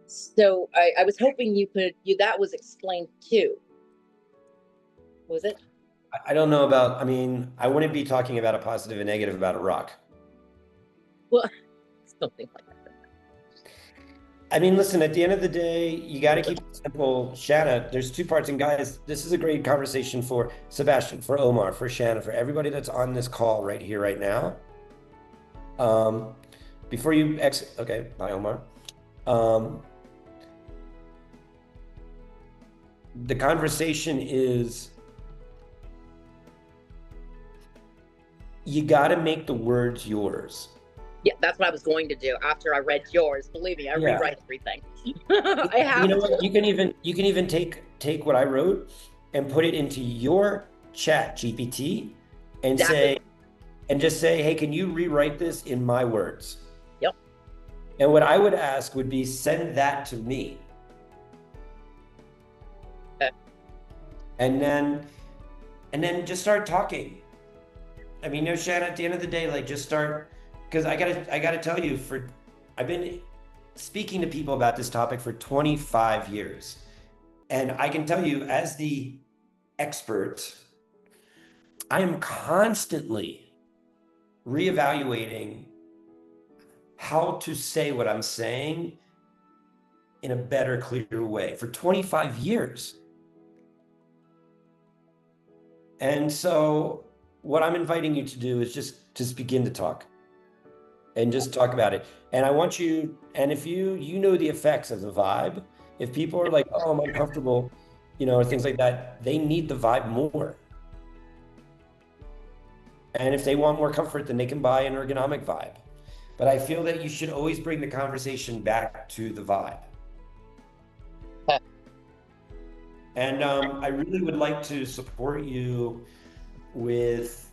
So I was hoping that was explained too. Was it? I don't know about, I mean, I wouldn't be talking about a positive and negative about a rock. Well, something like that. I mean, listen, at the end of the day, you got to keep it simple. Shanna, there's two parts. And guys, this is a great conversation for Sebastian, for Omar, for Shanna, for everybody that's on this call right here, right now. Before you exit, okay, bye, Omar. The conversation is, you got to make the words yours. Yeah, that's what I was going to do after I read yours. Believe me, I rewrite everything. I have. You know what? You can even take what I wrote and put it into your chat GPT and just say, hey, can you rewrite this in my words? Yep. And what I would ask would be, send that to me. Okay. And then just start talking. I mean, no, Shanna, at the end of the day, like, just start, because I gotta tell you, I've been speaking to people about this topic for 25 years. And I can tell you, as the expert, I am constantly reevaluating how to say what I'm saying in a better, clearer way for 25 years. And so what I'm inviting you to do is just begin to talk and just talk about it. And I want you, and if you know the effects of the vibe, if people are like, oh, I'm uncomfortable, you know, or things like that, they need the vibe more. And if they want more comfort, then they can buy an ergonomic vibe. But I feel that you should always bring the conversation back to the vibe. And I really would like to support you with,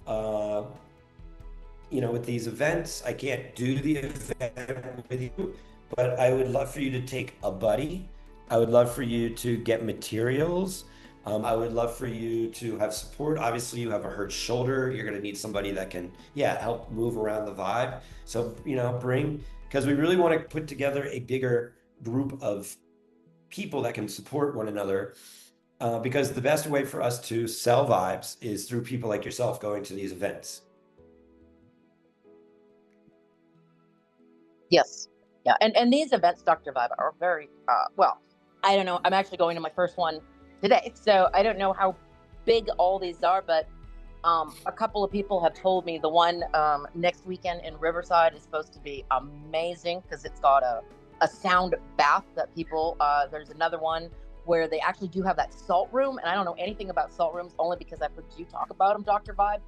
with these events. I can't do the event with you, but I would love for you to take a buddy. I would love for you to get materials. I would love for you to have support. Obviously, you have a hurt shoulder. You're going to need somebody that can, help move around the vibe. So, because we really want to put together a bigger group of people that can support one another. Because the best way for us to sell vibes is through people like yourself going to these events. Yes. Yeah. And these events, Dr. Vibe, are very, well, I don't know. I'm actually going to my first one today. So I don't know how big all these are, but a couple of people have told me the one next weekend in Riverside is supposed to be amazing because it's got a sound bath that people, there's another one where they actually do have that salt room. And I don't know anything about salt rooms only because I've heard you talk about them, Dr. Vibe.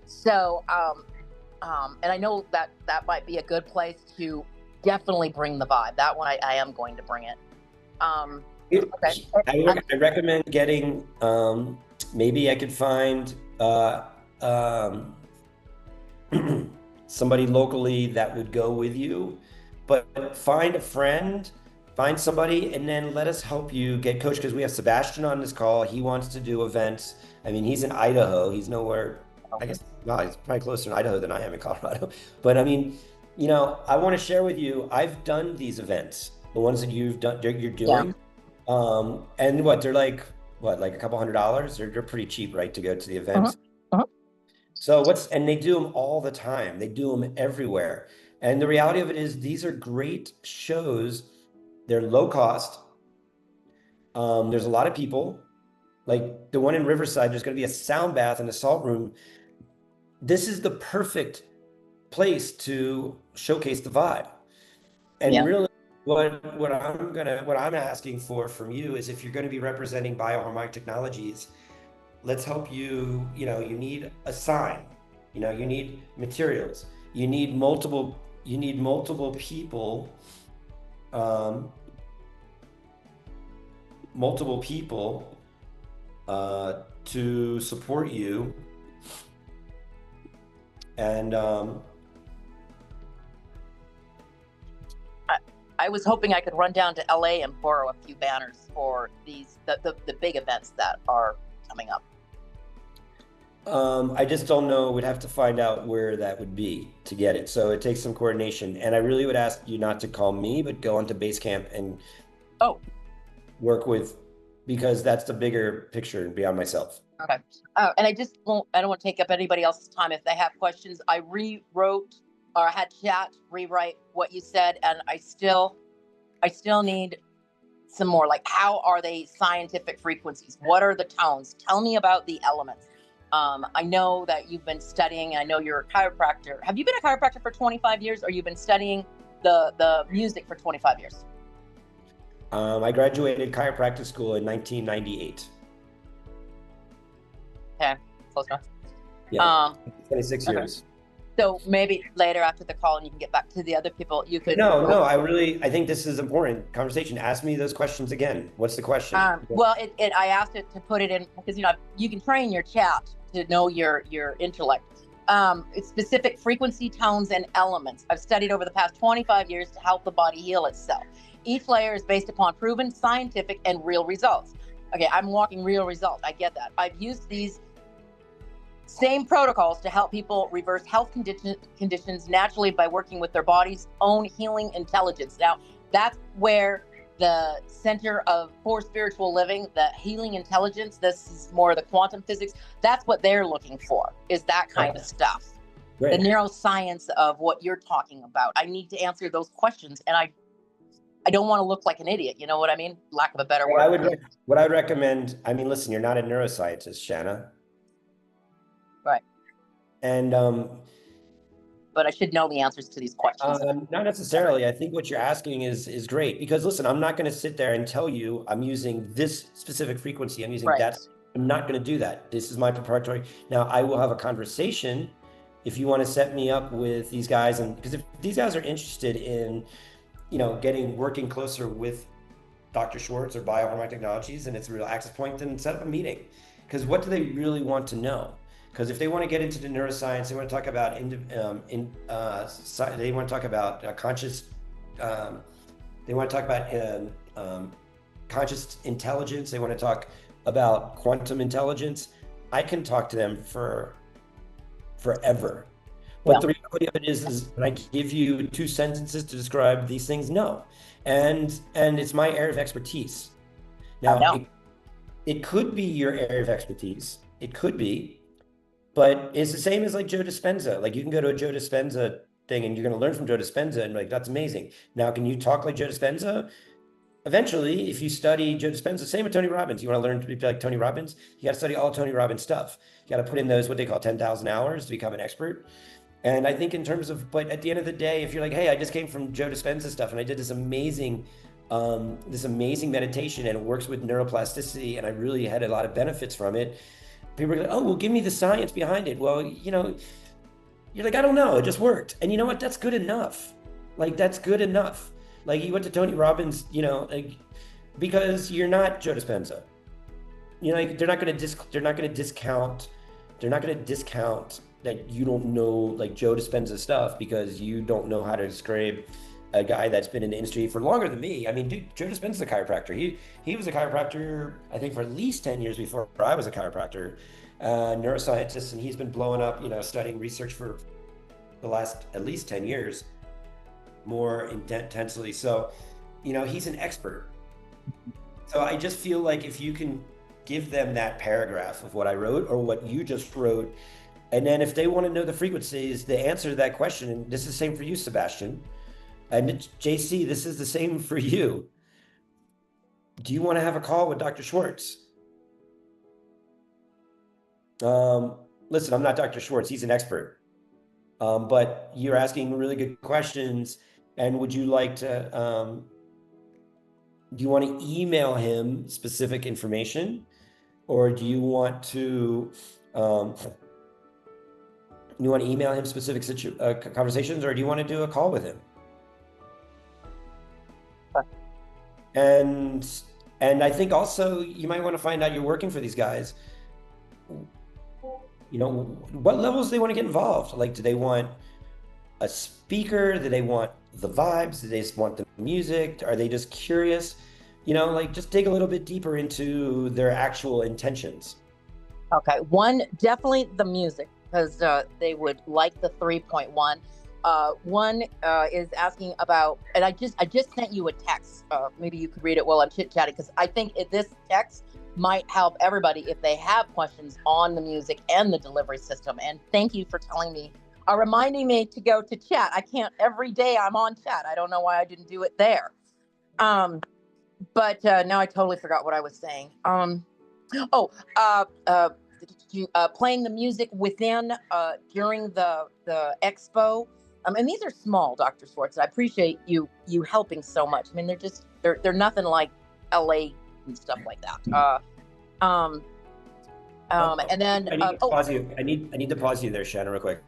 So, and I know that might be a good place to definitely bring the vibe. That one, I am going to bring it. Okay. I recommend getting, maybe I could find somebody locally that would go with you, but find a friend, find somebody, and then let us help you get coached, because we have Sebastian on this call. He wants to do events. I mean, he's in Idaho. He's nowhere, I guess, no, he's probably closer in Idaho than I am in Colorado. But I mean, I want to share with you, I've done these events, the ones that you're doing. Yeah. And they're like a couple $100s? They're pretty cheap, right, to go to the events. So and they do them all the time. They do them everywhere. And the reality of it is, these are great shows. They're low cost. There's a lot of people. Like the one in Riverside, there's going to be a sound bath and a salt room. This is the perfect place to showcase the vibe. And really, what I'm asking for from you is, if you're going to be representing Bioharmonic Technologies, let's help you. You need a sign. You need materials. You need multiple people. Multiple people to support you. And I was hoping I could run down to LA and borrow a few banners for the big events that are coming up. I just don't know. We'd have to find out where that would be to get it. So it takes some coordination. And I really would ask you not to call me, but go onto Basecamp and work with, because that's the bigger picture beyond myself. Okay. And I don't want to take up anybody else's time. If they have questions, I rewrote, or I had chat rewrite what you said, and I still need some more. Like, how are they scientific frequencies? What are the tones? Tell me about the elements. I know that you've been studying. I know you're a chiropractor. Have you been a chiropractor for 25 years, or you've been studying the music for 25 years? I graduated chiropractic school in 1998. Okay, close enough. Yeah, 26 years. So maybe later after the call, and you can get back to the other people, you could. No, I think this is important conversation. Ask me those questions again. What's the question? Well, I asked it to put it in, because you can train your chat to know your intellect. It's specific frequency, tones, and elements. I've studied over the past 25 years to help the body heal itself. Each layer is based upon proven scientific and real results. Okay, I'm walking real results. I get that. I've used these same protocols to help people reverse health conditions naturally by working with their body's own healing intelligence. Now, that's where the Center for Spiritual Living, the healing intelligence, this is more the quantum physics, that's what they're looking for, is that kind of stuff. Great. The neuroscience of what you're talking about. I need to answer those questions, and I don't want to look like an idiot. You know what I mean? Lack of a better word. What I would recommend, listen, you're not a neuroscientist, Shanna. Right. And but I should know the answers to these questions. Not necessarily. I think what you're asking is great, because listen, I'm not going to sit there and tell you I'm using this specific frequency. I'm using that. I'm not going to do that. This is my proprietary. Now, I will have a conversation if you want to set me up with these guys, and because if these guys are interested in, working closer with Dr. Schwartz or Bioharmonic Technologies, and it's a real access point, then set up a meeting. Because what do they really want to know? Because if they want to get into the neuroscience, they want to talk about they want to talk about conscious. They want to talk about conscious intelligence. They want to talk about quantum intelligence, I can talk to them for forever. But the reality of it is when I give you 2 sentences to describe these things, no. And it's my area of expertise. Now, it could be your area of expertise. It could be, but it's the same as like Joe Dispenza. Like you can go to a Joe Dispenza thing and you're going to learn from Joe Dispenza and like, that's amazing. Now, can you talk like Joe Dispenza? Eventually, if you study Joe Dispenza, same with Tony Robbins. You want to learn to be like Tony Robbins? You got to study all Tony Robbins stuff. You got to put in those, what they call 10,000 hours to become an expert. And I think in terms of, but at the end of the day, if you're like, hey, I just came from Joe Dispenza stuff and I did this amazing meditation and it works with neuroplasticity and I really had a lot of benefits from it. People are like, oh, well, give me the science behind it. Well, you know, you're like, I don't know, it just worked. And you know what? That's good enough. Like, that's good enough. Like you went to Tony Robbins, you know, like, because you're not Joe Dispenza. You know, like, they're not going to discount that you don't know like Joe Dispenza stuff because you don't know how to describe a guy that's been in the industry for longer than me. I mean, dude, Joe Dispenza's a chiropractor. He was a chiropractor, I think, for at least 10 years before I was a chiropractor, neuroscientist, and he's been blowing up, you know, studying research for the last at least 10 years. More intensely. So, you know, he's an expert. So I just feel like if you can give them that paragraph of what I wrote or what you just wrote, and then if they want to know the frequencies, the answer to that question, and this is the same for you, Sebastian, and JC, this is the same for you. Do you want to have a call with Dr. Schwartz? Listen, I'm not Dr. Schwartz, he's an expert. But you're asking really good questions. And would you like to, do you want to email him specific information, or do you want to, email him specific conversations, or do you want to do a call with him? And I think also you might want to find out you're working for these guys. You know, what levels do they want to get involved? Like, do they want a speaker? Do they want the vibes? Do they just want the music? Are they just curious? You know, like just dig a little bit deeper into their actual intentions. Okay, one, definitely the music, because they would like the 3.1. One is asking about, and I just sent you a text. Maybe you could read it while I'm chit-chatting, because I think this text might help everybody if they have questions on the music and the delivery system. And thank you for telling me, reminding me to go to chat. I can't, every day I'm on chat. I don't know why I didn't do it there. But now I totally forgot what I was saying. Playing the music within during the expo. And these are small, Dr. Schwartz. I appreciate you helping so much. I mean, they're nothing like LA and stuff like that. And then I need to pause you there, Shannon, real quick.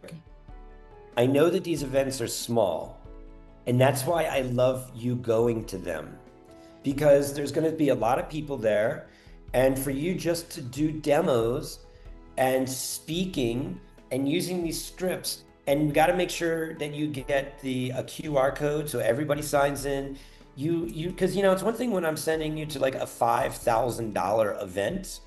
I know that these events are small, and that's why I love you going to them, because there's going to be a lot of people there, and for you just to do demos and speaking and using these scripts, and you got to make sure that you get a QR code so everybody signs in. Because you know, it's one thing when I'm sending you to like a $5,000 event.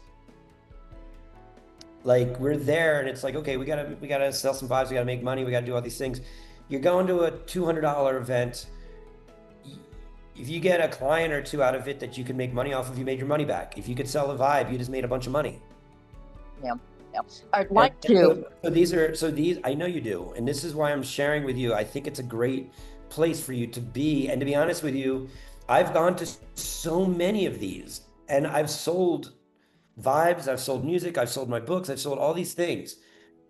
Like we're there and it's like, okay, we gotta sell some vibes, we gotta make money, we gotta do all these things. You're going to a $200 event. If you get a client or two out of it that you can make money off of, you made your money back. If you could sell a vibe, you just made a bunch of money. Yeah. I'd like to. So these, I know you do. And this is why I'm sharing with you. I think it's a great place for you to be. And to be honest with you, I've gone to so many of these and I've sold vibes, I've sold music, I've sold my books, I've sold all these things.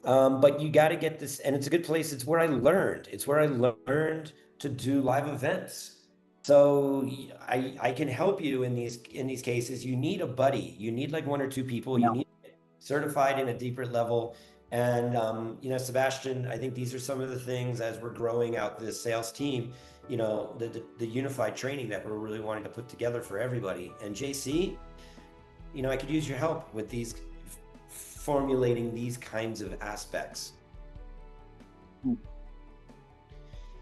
But you got to get this, and it's a good place. It's where I learned. It's where I learned to do live events. So I can help you in these cases. You need a buddy. You need like one or two people. You need certified in a deeper level. And you know, Sebastian, I think these are some of the things as we're growing out this sales team. You know, the unified training that we're really wanting to put together for everybody. And JC, you know, I could use your help with these formulating these kinds of aspects.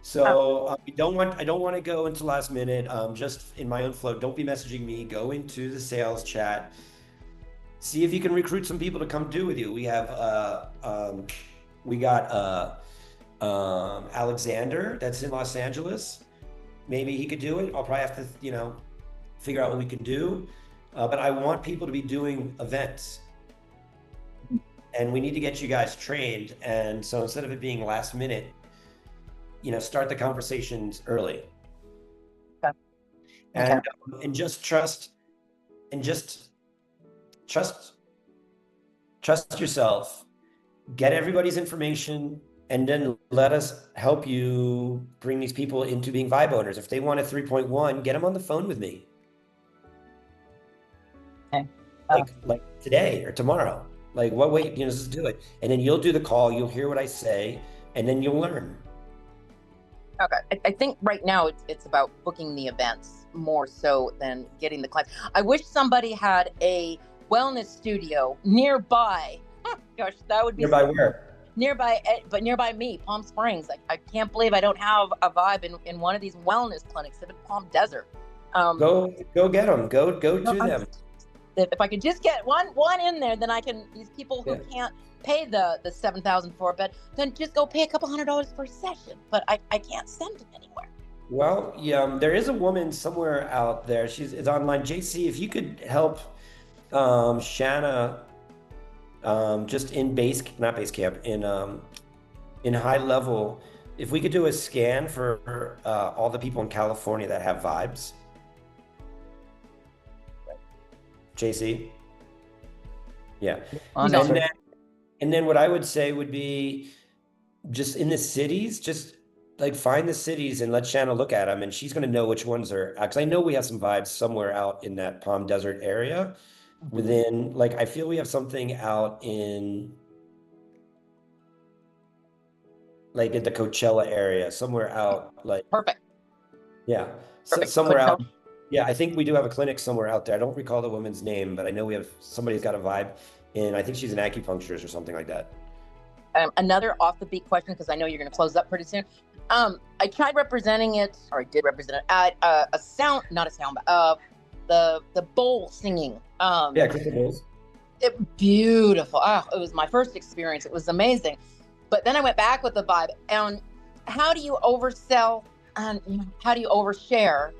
So I don't want to go into last minute. Just in my own flow, don't be messaging me. Go into the sales chat. see if you can recruit some people to come do with you. We have we got Alexander that's in Los Angeles. Maybe he could do it. I'll probably have to, you know, figure out what we can do. But I want people to be doing events. And we need to get you guys trained. And so instead of it being last minute, you know, start the conversations early. Okay. And just trust yourself, get everybody's information, and then let us help you bring these people into being Vibe owners. If they want a 3.1, get them on the phone with me. Okay. Like today or tomorrow. Like, what, wait, you know, just do it. And then you'll do the call, you'll hear what I say, and then you'll learn. Okay. I think right now it's about booking the events more so than getting the clients. I wish somebody had a wellness studio nearby. Gosh, that would be Nearby where? Nearby me, Palm Springs. I can't believe I don't have a Vibe in one of these wellness clinics in Palm Desert. Go get them. Go to them. If I could just get one in there, then I can. These people who can't pay the $7,000 for a bed, then just go pay a couple $100 per session. But I can't send them anywhere. Well, yeah, there is a woman somewhere out there. It's online. JC, if you could help Shanna. Just in not base camp, in high level, if we could do a scan for all the people in California that have vibes. JC? Yeah. And then what I would say would be just in the cities, just like find the cities and let Shanna look at them, and she's going to know which ones are, because I know we have some vibes somewhere out in that Palm Desert area. Within, like, I feel we have something out in, like, in the Coachella area, somewhere out, like. Perfect. Yeah. Perfect. Somewhere out. Yeah, I think we do have a clinic somewhere out there. I don't recall the woman's name, but I know we have somebody's got a Vibe, and I think she's an acupuncturist or something like that. Another off the beat question, because I know you're going to close up pretty soon. I tried representing it, or I did represent it at a sound, not a sound, but the bowl singing. Yeah, crystal bowls. Beautiful. Oh, it was my first experience. It was amazing. But then I went back with the Vibe. And how do you oversell and how do you overshare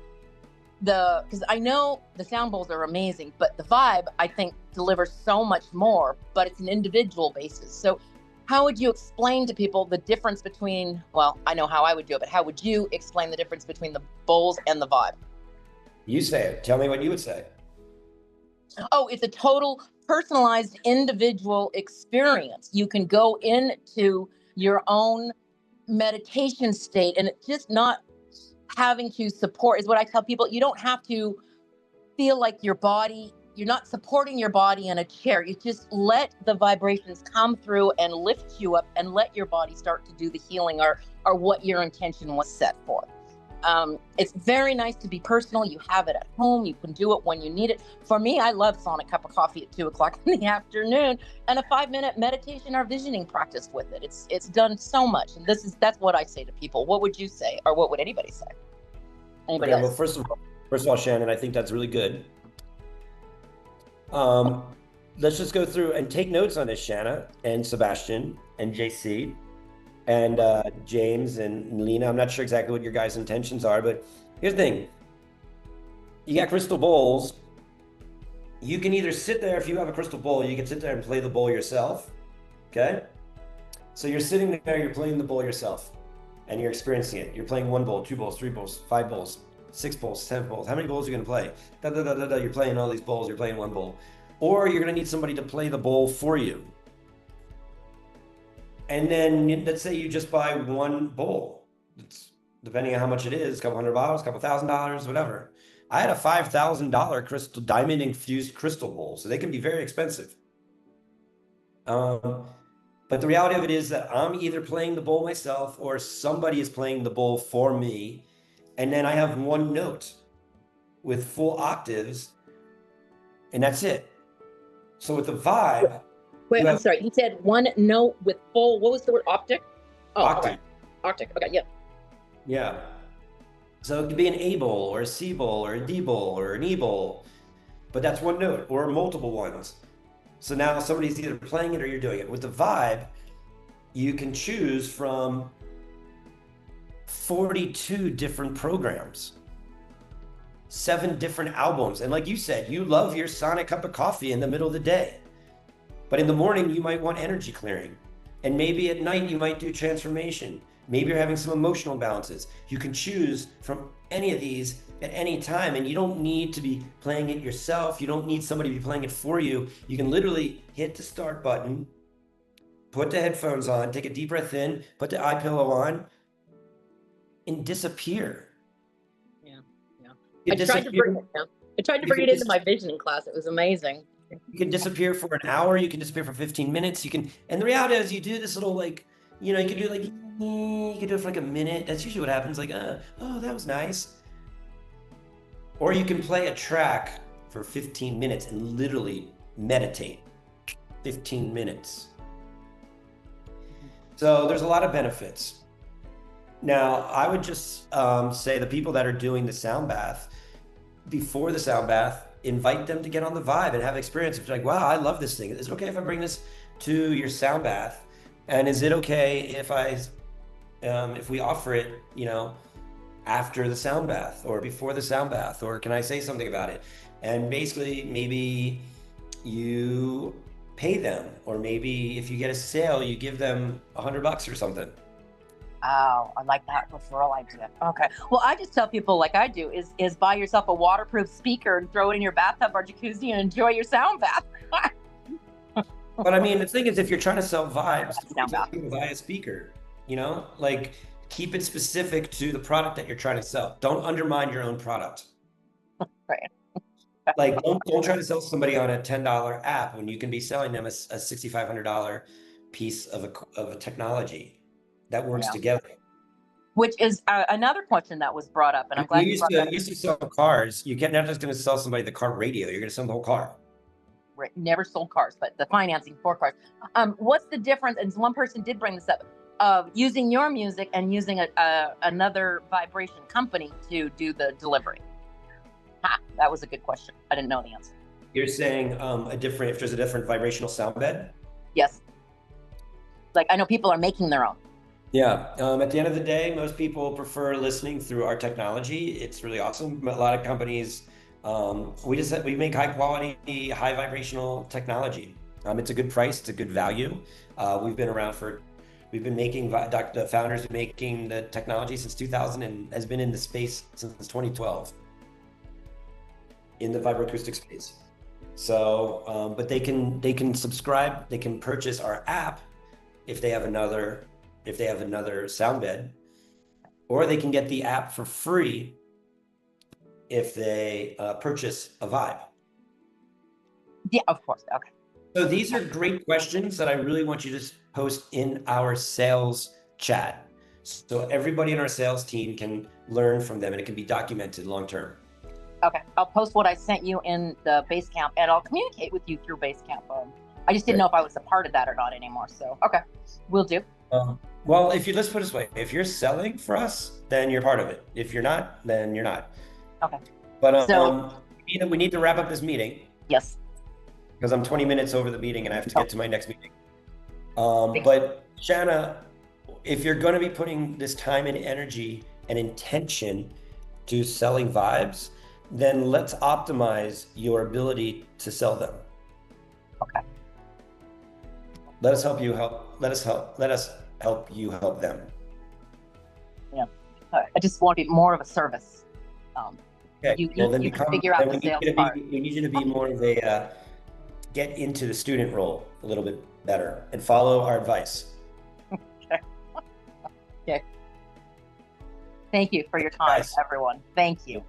because I know the sound bowls are amazing, but the Vibe, I think, delivers so much more, but it's an individual basis. So how would you explain to people the difference between, well, I know how I would do it, but how would you explain the difference between the bowls and the Vibe? You say it. Tell me what you would say. Oh, it's a total personalized individual experience. You can go into your own meditation state, and it's just not having to support, is what I tell people. You don't have to feel like your body, you're not supporting your body in a chair. You just let the vibrations come through and lift you up and let your body start to do the healing or what your intention was set for. It's very nice to be personal. You have it at home. You can do it when you need it. For me, I love Sonic cup of coffee at 2:00 in the afternoon and a 5-minute meditation or visioning practice with it. It's done so much. And that's what I say to people. What would you say, or what would anybody say? Anybody else? Well, first of all, Shannon, I think that's really good. Let's just go through and take notes on this, Shanna and Sebastian and JC. And James and Lena. I'm not sure exactly what your guys' intentions are, but here's the thing. You got crystal bowls. You can either sit there, if you have a crystal bowl, you can sit there and play the bowl yourself, okay? So you're sitting there, you're playing the bowl yourself, and you're experiencing it. You're playing 1 bowl, 2 bowls, 3 bowls, 5 bowls, 6 bowls, 7 bowls. How many bowls are you gonna play? You're playing all these bowls, you're playing 1 bowl. Or you're gonna need somebody to play the bowl for you. And then let's say you just buy 1 bowl. It's, depending on how much it is, a couple $100, a couple $1,000, whatever. I had a $5,000 crystal diamond infused crystal bowl, so they can be very expensive. But the reality of it is that I'm either playing the bowl myself or somebody is playing the bowl for me. And then I have 1 note with full octaves, and that's it. So with the Vibe, wait, I'm sorry. You said 1 note with full, what was the word? Optic? Oh, octave. okay. Octave. Okay, yeah. Yeah. So it could be an A bowl or a C bowl or a D bowl or an E bowl, but that's 1 note or multiple ones. So now somebody's either playing it or you're doing it. With the Vibe, you can choose from 42 different programs, 7 different albums. And like you said, you love your Sonic cup of coffee in the middle of the day. But in the morning, you might want energy clearing. And maybe at night, you might do transformation. Maybe you're having some emotional balances. You can choose from any of these at any time, and you don't need to be playing it yourself. You don't need somebody to be playing it for you. You can literally hit the start button, put the headphones on, take a deep breath in, put the eye pillow on, and disappear. I tried to bring it down. I tried to bring it into my visioning class. It was amazing. You can disappear for an hour. You can disappear for 15 minutes. You can, and the reality is, you do this little like, you know, you can do like, you can do it for like a minute. That's usually what happens. Like, oh, that was nice. Or you can play a track for 15 minutes and literally meditate. 15 minutes. So there's a lot of benefits. Now, I would just say the people that are doing the sound bath, before the sound bath, invite them to get on the Vibe and have experience. If you're like, wow, I love this thing. Is it okay if I bring this to your sound bath? And is it okay if we offer it, you know, after the sound bath or before the sound bath, or can I say something about it? And basically, maybe you pay them, or maybe if you get a sale, you give them $100 or something. Oh, I like that referral idea. Okay. Well, I just tell people, like I do, is buy yourself a waterproof speaker and throw it in your bathtub or jacuzzi and enjoy your sound bath. But I mean, the thing is, if you're trying to sell vibes, Sound bath. buy a speaker, you know, like keep it specific to the product that you're trying to sell. Don't undermine your own product. Right. Like, don't try to sell somebody on a $10 app when you can be selling them a $6,500 piece of a technology that works together. Which is another question that was brought up, and I'm glad you used to sell cars. You're not just going to sell somebody the car radio. You're going to sell the whole car. Right. Never sold cars, but the financing for cars. What's the difference? And one person did bring this up of using your music and using another vibration company to do the delivery. That was a good question. I didn't know the answer. You're saying if there's a different vibrational sound bed? Yes. Like I know people are making their own. Yeah. At the end of the day, most people prefer listening through our technology. It's really awesome. A lot of companies, we make high quality, high vibrational technology. It's a good price. It's a good value. We've been making, the founders been making the technology since 2000 and has been in the space since 2012 in the vibroacoustic space. So, but they can subscribe, they can purchase our app if they have another sound bed, or they can get the app for free if they purchase a Vibe. Yeah, of course. Okay. So these are great questions that I really want you to post in our sales chat, so everybody in our sales team can learn from them and it can be documented long term. Okay, I'll post what I sent you in the Basecamp, and I'll communicate with you through Basecamp. I just didn't know if I was a part of that or not anymore. So, okay, we'll do. Well, let's put it this way: if you're selling for us, then you're part of it. If you're not, then you're not. Okay. But we need to wrap up this meeting. Yes. Because I'm 20 minutes over the meeting and I have to get to my next meeting. But Shanna, if you're going to be putting this time and energy and intention to selling vibes, then let's optimize your ability to sell them. Okay. Let us help you help you help them. Yeah. I just want it more of a service. Okay. You can figure out the sales part. We need you to be more of a get into the student role a little bit better and follow our advice. Okay. Okay. Thank you for your time, everyone. Thank you.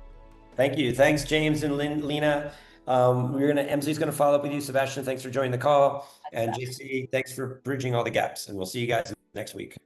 Thank you. Thanks, James and Lena. Emsley's gonna follow up with you. Sebastian, thanks for joining the call. And JC, thanks for bridging all the gaps. And we'll see you guys next week.